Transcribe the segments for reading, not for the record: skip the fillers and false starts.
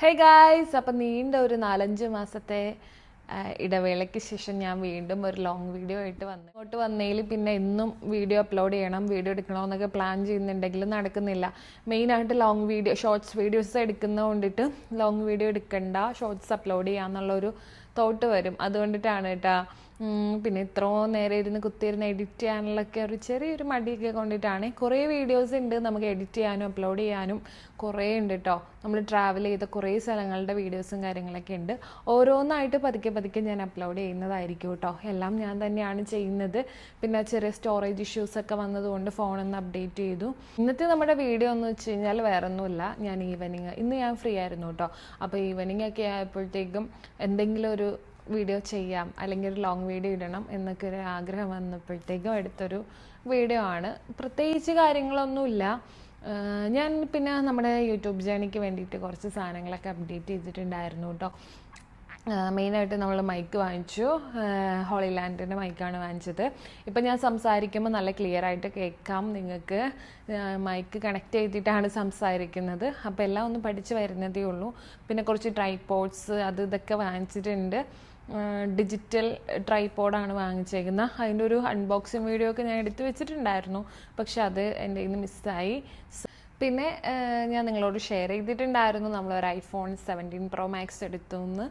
Hey guys, അപ്പം നീണ്ട ഒരു 4-5 മാസത്തെ ഇടവേളയ്ക്ക് ശേഷം ഞാൻ വീണ്ടും ഒരു ലോങ് വീഡിയോ ആയിട്ട് ഇങ്ങോട്ട് വന്നതിൽ പിന്നെ എന്നും വീഡിയോ അപ്ലോഡ് ചെയ്യണം, വീഡിയോ എടുക്കണമെന്നൊക്കെ പ്ലാൻ ചെയ്യുന്നുണ്ടെങ്കിൽ നടക്കുന്നില്ല. മെയിനായിട്ട് ലോങ് വീഡിയോ ഷോർട്സ് വീഡിയോസ് എടുക്കുന്നത് കൊണ്ടിട്ട് ലോങ് വീഡിയോ എടുക്കണ്ട, ഷോർട്സ് അപ്ലോഡ് ചെയ്യാമെന്നുള്ളൊരു തോട്ട് വരും. അതുകൊണ്ടിട്ടാണ് കേട്ടോ. പിന്നെ ഇത്രയും നേരം ഇരുന്ന് കുത്തിയിരുന്ന് എഡിറ്റ് ചെയ്യാനുള്ളൊക്കെ ഒരു ചെറിയൊരു മടിയൊക്കെ കൊണ്ടിട്ടാണ്. കുറേ വീഡിയോസ് ഉണ്ട് നമുക്ക് എഡിറ്റ് ചെയ്യാനും അപ്ലോഡ് ചെയ്യാനും, കുറേ ഉണ്ട് കേട്ടോ. നമ്മൾ ട്രാവൽ ചെയ്ത കുറേ സ്ഥലങ്ങളുടെ വീഡിയോസും കാര്യങ്ങളൊക്കെ ഉണ്ട്. ഓരോന്നായിട്ട് പതുക്കെ പതുക്കെ ഞാൻ അപ്ലോഡ് ചെയ്യുന്നതായിരിക്കും കേട്ടോ. എല്ലാം ഞാൻ തന്നെയാണ് ചെയ്യുന്നത്. പിന്നെ ചെറിയ സ്റ്റോറേജ് ഇഷ്യൂസൊക്കെ വന്നതുകൊണ്ട് ഫോണൊന്ന് അപ്ഡേറ്റ് ചെയ്തു. ഇന്നത്തെ നമ്മുടെ വീഡിയോ എന്ന് വെച്ച് കഴിഞ്ഞാൽ വേറെ ഒന്നുമില്ല, ഞാൻ ഇന്ന് ഞാൻ ഫ്രീ ആയിരുന്നു കേട്ടോ. അപ്പോൾ ഈവനിങ് ഒക്കെ ആയപ്പോഴത്തേക്കും എന്തെങ്കിലും ഒരു വീഡിയോ ചെയ്യാം, അല്ലെങ്കിൽ ഒരു ലോങ് വീഡിയോ ഇടണം എന്നൊക്കെ ഒരു ആഗ്രഹം വന്നപ്പോഴത്തേക്കും എടുത്തൊരു വീഡിയോ ആണ്. പ്രത്യേകിച്ച് കാര്യങ്ങളൊന്നുമില്ല. ഞാൻ പിന്നെ നമ്മുടെ യൂട്യൂബ് ജേണിക്ക് വേണ്ടിയിട്ട് കുറച്ച് സാധനങ്ങളൊക്കെ അപ്ഡേറ്റ് ചെയ്തിട്ടുണ്ടായിരുന്നു കേട്ടോ. മെയിനായിട്ട് നമ്മൾ മൈക്ക് വാങ്ങിച്ചു, ഹോളി ലാൻഡിൻ്റെ മൈക്കാണ് വാങ്ങിച്ചത്. ഇപ്പം ഞാൻ സംസാരിക്കുമ്പോൾ നല്ല ക്ലിയർ ആയിട്ട് കേൾക്കാം നിങ്ങൾക്ക്. മൈക്ക് കണക്ട് ചെയ്തിട്ടാണ് സംസാരിക്കുന്നത്. അപ്പോൾ എല്ലാം ഒന്ന് പഠിച്ച് വരുന്നതേ ഉള്ളൂ. പിന്നെ കുറച്ച് ട്രൈപോഡ്സ് ഇതൊക്കെ വാങ്ങിച്ചിട്ടുണ്ട്. ഡിജിറ്റൽ ട്രൈപോഡാണ് വാങ്ങിച്ചേക്കുന്നത്. അതിൻ്റെ ഒരു അൺബോക്സിങ് വീഡിയോ ഒക്കെ ഞാൻ എടുത്തു വെച്ചിട്ടുണ്ടായിരുന്നു, പക്ഷെ അത് എൻ്റെ കയ്യിൽ നിന്ന് മിസ്സായി. പിന്നെ ഞാൻ നിങ്ങളോട് ഷെയർ ചെയ്തിട്ടുണ്ടായിരുന്നു നമ്മളൊരു iPhone 17 Pro Max എടുത്തു എന്ന്.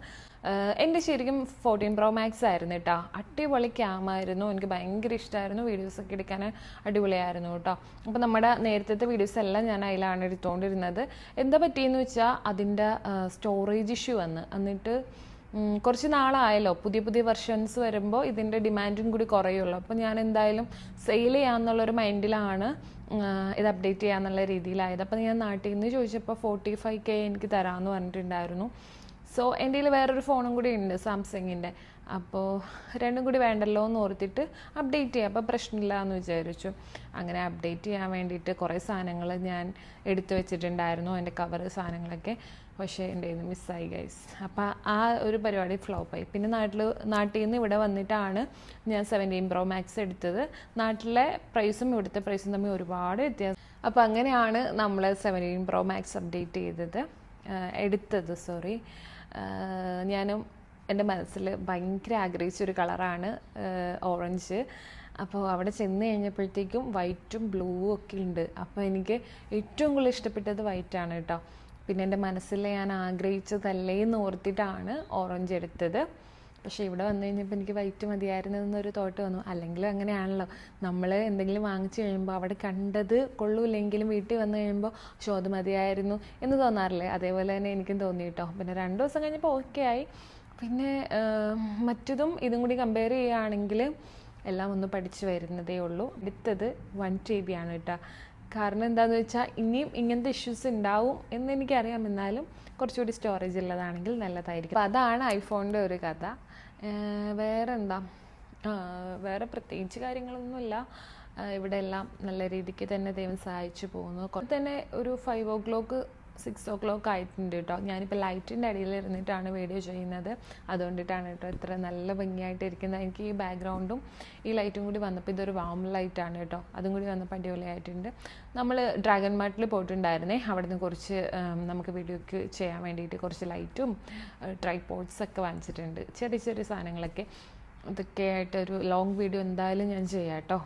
എൻ്റെ ശരിക്കും 14 Pro Max ആയിരുന്നു കേട്ടോ. അടിപൊളി ക്യാമായിരുന്നു, എനിക്ക് ഭയങ്കര ഇഷ്ടമായിരുന്നു. വീഡിയോസൊക്കെ എടുക്കാൻ അടിപൊളിയായിരുന്നു കേട്ടോ. അപ്പോൾ നമ്മുടെ നേരത്തെ വീഡിയോസ് എല്ലാം ഞാൻ അതിലാണ് എടുത്തുകൊണ്ടിരുന്നത്. എന്താ പറ്റിയെന്ന് വെച്ചാൽ അതിൻ്റെ സ്റ്റോറേജ് ഇഷ്യൂ എന്നിട്ട് കുറച്ച് നാളായല്ലോ, പുതിയ വെർഷൻസ് വരുമ്പോൾ ഇതിൻ്റെ ഡിമാൻഡും കൂടി കുറയുള്ളൂ. അപ്പോൾ ഞാൻ എന്തായാലും സെയിൽ ചെയ്യാമെന്നുള്ളൊരു മൈൻഡിലാണ് ഇത് അപ്ഡേറ്റ് ചെയ്യാന്നുള്ള രീതിയിലായത്. അപ്പോൾ ഞാൻ നാട്ടിൽ നിന്ന് ചോദിച്ചപ്പോൾ 45K എനിക്ക് തരാമെന്ന് പറഞ്ഞിട്ടുണ്ടായിരുന്നു. സോ എൻ്റെ കയ്യിൽ വേറൊരു ഫോണും കൂടി ഉണ്ട്, സാംസങ്ങിൻ്റെ. അപ്പോൾ രണ്ടും കൂടി വേണ്ടല്ലോ എന്ന് ഓർത്തിട്ട് അപ്ഡേറ്റ് ചെയ്യാം, അപ്പോൾ പ്രശ്നമില്ല എന്ന് വിചാരിച്ചു. അങ്ങനെ അപ്ഡേറ്റ് ചെയ്യാൻ വേണ്ടിയിട്ട് കുറേ സാധനങ്ങൾ ഞാൻ എടുത്തു വെച്ചിട്ടുണ്ടായിരുന്നു, എൻ്റെ കവർ സാധനങ്ങളൊക്കെ. പക്ഷേ എൻ്റെ കയ്യിൽ നിന്ന് മിസ്സായി ഗൈസ്. അപ്പോൾ ആ ഒരു പരിപാടി ഫ്ലോപ്പായി. പിന്നെ നാട്ടിൽ നിന്ന് ഇവിടെ വന്നിട്ടാണ് ഞാൻ 17 Pro Max എടുത്തത്. നാട്ടിലെ പ്രൈസും ഇവിടുത്തെ പ്രൈസും തമ്മിൽ ഒരുപാട് വ്യത്യാസം. അപ്പോൾ അങ്ങനെയാണ് നമ്മൾ 17 Pro Max അപ്ഡേറ്റ് എടുത്തത്. ഞാനും എൻ്റെ മനസ്സിൽ ഭയങ്കര ആഗ്രഹിച്ചൊരു കളറാണ് ഓറഞ്ച്. അപ്പോൾ അവിടെ ചെന്ന് കഴിഞ്ഞപ്പോഴത്തേക്കും വൈറ്റും ബ്ലൂവും ഒക്കെ ഉണ്ട്. അപ്പോൾ എനിക്ക് ഏറ്റവും കൂടുതൽ ഇഷ്ടപ്പെട്ടത് വൈറ്റാണ് കേട്ടോ. പിന്നെ എൻ്റെ മനസ്സിൽ ഞാൻ ആഗ്രഹിച്ചതല്ലേ എന്ന് ഓർത്തിട്ടാണ് ഓറഞ്ച് എടുത്തത്. പക്ഷേ ഇവിടെ വന്നു കഴിഞ്ഞപ്പോൾ എനിക്ക് വൈറ്റ് മതിയായിരുന്നു എന്നൊരു തോട്ട് വന്നു. അല്ലെങ്കിലും അങ്ങനെയാണല്ലോ, നമ്മൾ എന്തെങ്കിലും വാങ്ങിച്ചു കഴിയുമ്പോൾ അവിടെ കണ്ടത് കൊള്ളൂല്ലെങ്കിലും വീട്ടിൽ വന്നു കഴിയുമ്പോൾ അത് മതിയായിരുന്നു എന്ന് തോന്നാറില്ലേ? അതേപോലെ തന്നെ എനിക്കും തോന്നി കേട്ടോ. പിന്നെ 2 ദിവസം കഴിഞ്ഞപ്പോൾ ഓക്കെ ആയി. പിന്നെ മറ്റതും ഇതും കൂടി കമ്പയർ ചെയ്യുകയാണെങ്കിൽ എല്ലാം ഒന്ന് പഠിച്ചു വരുന്നതേ ഉള്ളൂ. എടുത്തത് 1 TB ആണ് കേട്ടോ. കാരണം എന്താണെന്ന് വെച്ചാൽ ഇനിയും ഇങ്ങനത്തെ ഇഷ്യൂസ് ഉണ്ടാവും എന്നെനിക്കറിയാം, എന്നാലും കുറച്ചുകൂടി സ്റ്റോറേജ് ഉള്ളതാണെങ്കിൽ നല്ലതായിരിക്കും. അപ്പോൾ അതാണ് ഐഫോണിൻ്റെ ഒരു കഥ. വേറെ പ്രത്യേകിച്ച് കാര്യങ്ങളൊന്നുമില്ല. ഇവിടെ എല്ലാം നല്ല രീതിക്ക് തന്നെ ദൈവം സഹായിച്ചു പോകുന്നു. കുറച്ച് തന്നെ ഒരു 5 o'clock 6 o'clock ആയിട്ടുണ്ട് കേട്ടോ. ഞാനിപ്പോൾ ലൈറ്റിൻ്റെ അടിയിൽ ഇരുന്നിട്ടാണ് വീഡിയോ ചെയ്യുന്നത്, അതുകൊണ്ടിട്ടാണ് കേട്ടോ ഇത്ര നല്ല ഭംഗിയായിട്ട് ഇരിക്കുന്നത്. എനിക്ക് ഈ ബാക്ക്ഗ്രൗണ്ടും ഈ ലൈറ്റും കൂടി വന്നപ്പോൾ ഇതൊരു വാം ലൈറ്റാണ് കേട്ടോ, അതും കൂടി വന്നപ്പോൾ അടിപൊളിയായിട്ടുണ്ട്. നമ്മൾ ഡ്രാഗൺ മാർട്ടിൽ പോയിട്ടുണ്ടായിരുന്നേ, അവിടെ നിന്ന് കുറച്ച് നമുക്ക് വീഡിയോക്ക് ചെയ്യാൻ വേണ്ടിയിട്ട് കുറച്ച് ലൈറ്റും ട്രൈപോഡ്സൊക്കെ വാങ്ങിച്ചിട്ടുണ്ട്, ചെറിയ സാധനങ്ങളൊക്കെ. ഇതൊക്കെ ആയിട്ടൊരു ലോങ് വീഡിയോ എന്തായാലും ഞാൻ ചെയ്യാം കേട്ടോ.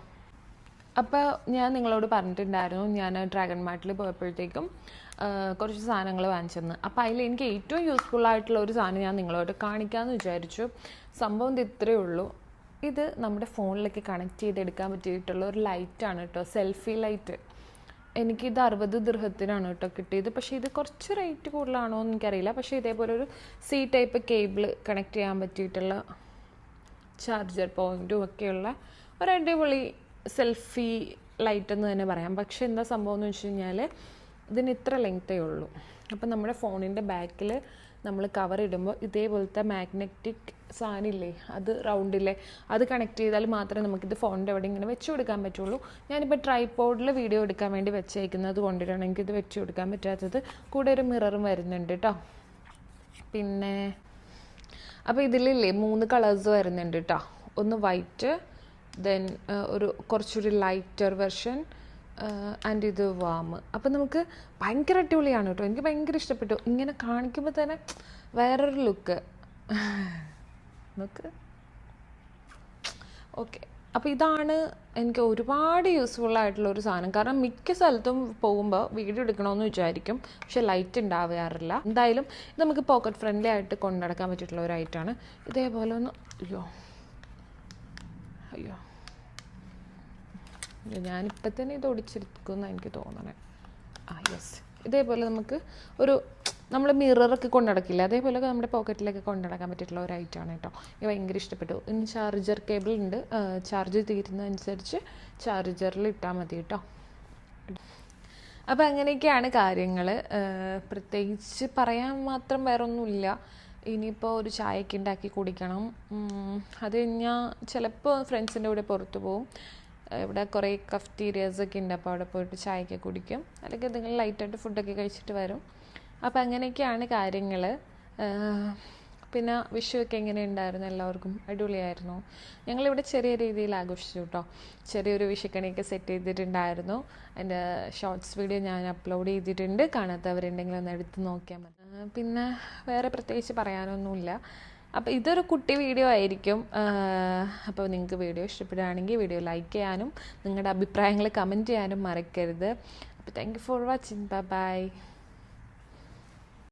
അപ്പോൾ ഞാൻ നിങ്ങളോട് പറഞ്ഞിട്ടുണ്ടായിരുന്നു ഞാൻ ഡ്രാഗൺ മാർട്ടിൽ പോയപ്പോഴത്തേക്കും കുറച്ച് സാധനങ്ങൾ വാങ്ങിച്ചെന്ന്. അപ്പോൾ അതിൽ എനിക്ക് ഏറ്റവും യൂസ്ഫുൾ ആയിട്ടുള്ള ഒരു സാധനം ഞാൻ നിങ്ങളോട് കാണിക്കാമെന്ന് വിചാരിച്ചു. സംഭവം ഇത്രയേ ഉള്ളൂ. ഇത് നമ്മുടെ ഫോണിലേക്ക് കണക്ട് ചെയ്തെടുക്കാൻ പറ്റിയിട്ടുള്ള ഒരു ലൈറ്റാണ് കേട്ടോ, സെൽഫി ലൈറ്റ്. എനിക്കിത് 60 ദിർഹത്തിനാണ് കേട്ടോ കിട്ടിയത്. പക്ഷേ ഇത് കുറച്ച് റേറ്റ് കൂടുതലാണോ എന്ന് എനിക്കറിയില്ല. പക്ഷേ ഇതേപോലെ ഒരു C ടൈപ്പ് കേബിൾ കണക്ട് ചെയ്യാൻ പറ്റിയിട്ടുള്ള ചാർജർ പോയിൻറ്റും ഒക്കെയുള്ള ഒരു അടിപൊളി സെൽഫി ലൈറ്റ് എന്ന് തന്നെ പറയാം. പക്ഷെ എന്താ സംഭവം എന്ന് വെച്ച് കഴിഞ്ഞാൽ ഇതിന് ഇത്ര ലെങ്ത്തേ ഉള്ളൂ. അപ്പം നമ്മുടെ ഫോണിൻ്റെ ബാക്കിൽ നമ്മൾ കവർ ഇടുമ്പോൾ ഇതേപോലത്തെ മാഗ്നറ്റിക് സാധനമില്ലേ, അത് റൗണ്ടിലെ അത് കണക്ട് ചെയ്താൽ മാത്രമേ നമുക്കിത് ഫോണിൻ്റെ അവിടെ ഇങ്ങനെ വെച്ച് കൊടുക്കാൻ പറ്റുള്ളൂ. ഞാനിപ്പോൾ ട്രൈപോഡിൽ വീഡിയോ എടുക്കാൻ വേണ്ടി വെച്ചേക്കുന്നത് കൊണ്ടിട്ടാണ് എനിക്കിത് വെച്ച് കൊടുക്കാൻ പറ്റാത്തത്. കൂടെ ഒരു മിററും വരുന്നുണ്ട് കേട്ടോ. പിന്നെ അപ്പോൾ ഇതിലില്ലേ 3 കളേഴ്സ് വരുന്നുണ്ട് കേട്ടോ. ഒന്ന് വൈറ്റ്, ദെൻ ഒരു കുറച്ചൊരു ലൈറ്റർ വെർഷൻ, ആൻഡ് ഇത് വാമ്. അപ്പം നമുക്ക് ഭയങ്കര അടിപൊളിയാണ് കേട്ടോ. എനിക്ക് ഭയങ്കര ഇഷ്ടപ്പെട്ടു. ഇങ്ങനെ കാണിക്കുമ്പോൾ തന്നെ വേറൊരു ലുക്ക്. നമുക്ക് ഓക്കെ. അപ്പോൾ ഇതാണ് എനിക്ക് ഒരുപാട് യൂസ്ഫുൾ ആയിട്ടുള്ള ഒരു സാധനം. കാരണം മിക്ക സ്ഥലത്തും പോകുമ്പോൾ വീഡിയോ എടുക്കണമെന്ന് വിചാരിക്കും, പക്ഷെ ലൈറ്റ് ഉണ്ടാവാറില്ല. എന്തായാലും ഇത് നമുക്ക് പോക്കറ്റ് ഫ്രണ്ട്ലി ആയിട്ട് കൊണ്ടു നടക്കാൻ പറ്റിയിട്ടുള്ള ഒരു ഐറ്റമാണ്. ഇതേപോലെ ഒന്ന് അയ്യോ ഞാനിപ്പോൾ തന്നെ ഇത് ഒടിച്ചെടുക്കുമെന്ന് എനിക്ക് തോന്നണേ. യെസ്. ഇതേപോലെ നമുക്ക് നമ്മൾ മിററൊക്കെ കൊണ്ടു നടക്കില്ല, അതേപോലെ നമ്മുടെ പോക്കറ്റിലൊക്കെ കൊണ്ടു നടക്കാൻ പറ്റിയിട്ടുള്ള ഒരു ഐറ്റമാണ് കേട്ടോ. എനിക്ക് ഭയങ്കര ഇഷ്ടപ്പെട്ടു. ഇനി ചാർജർ കേബിൾ ഉണ്ട്, ചാർജ് തീരുന്നതനുസരിച്ച് ചാർജറിൽ ഇട്ടാൽ മതി കേട്ടോ. അപ്പോൾ അങ്ങനെയൊക്കെയാണ് കാര്യങ്ങൾ. പ്രത്യേകിച്ച് പറയാൻ മാത്രം വേറൊന്നുമില്ല. ഇനിയിപ്പോൾ ഒരു ചായയൊക്കെ ഉണ്ടാക്കി കുടിക്കണം. അത് കഴിഞ്ഞാൽ ചിലപ്പോൾ ഫ്രണ്ട്സിൻ്റെ കൂടെ പുറത്ത് പോവും. ഇവിടെ കുറേ കഫ്റ്റീരിയാസൊക്കെ ഉണ്ട്, അപ്പോൾ അവിടെ പോയിട്ട് ചായയൊക്കെ കുടിക്കും, അല്ലെങ്കിൽ എന്തെങ്കിലും ലൈറ്റായിട്ട് ഫുഡൊക്കെ കഴിച്ചിട്ട് വരും. അപ്പോൾ അങ്ങനെയൊക്കെയാണ് കാര്യങ്ങൾ. പിന്നെ വിഷുവൊക്കെ എങ്ങനെ ഉണ്ടായിരുന്നു? എല്ലാവർക്കും അടിപൊളിയായിരുന്നു. ഞങ്ങളിവിടെ ചെറിയ രീതിയിൽ ആഘോഷിച്ചു കേട്ടോ. ചെറിയൊരു വിഷുക്കണിയൊക്കെ സെറ്റ് ചെയ്തിട്ടുണ്ടായിരുന്നു. അതിൻ്റെ ഷോർട്സ് വീഡിയോ ഞാൻ അപ്ലോഡ് ചെയ്തിട്ടുണ്ട്. കാണാത്തവരുണ്ടെങ്കിൽ ഒന്ന് എടുത്ത് നോക്കിയാൽ മതി. പിന്നെ വേറെ പ്രത്യേകിച്ച് പറയാനൊന്നുമില്ല. അപ്പോൾ ഇതൊരു കുട്ടി വീഡിയോ ആയിരിക്കും. അപ്പോൾ നിങ്ങൾക്ക് വീഡിയോ ഇഷ്ടപ്പെടുകയാണെങ്കിൽ വീഡിയോ ലൈക്ക് ചെയ്യാനും നിങ്ങളുടെ അഭിപ്രായങ്ങൾ കമൻറ്റ് ചെയ്യാനും മറക്കരുത്. അപ്പോൾ thank you for watching. By.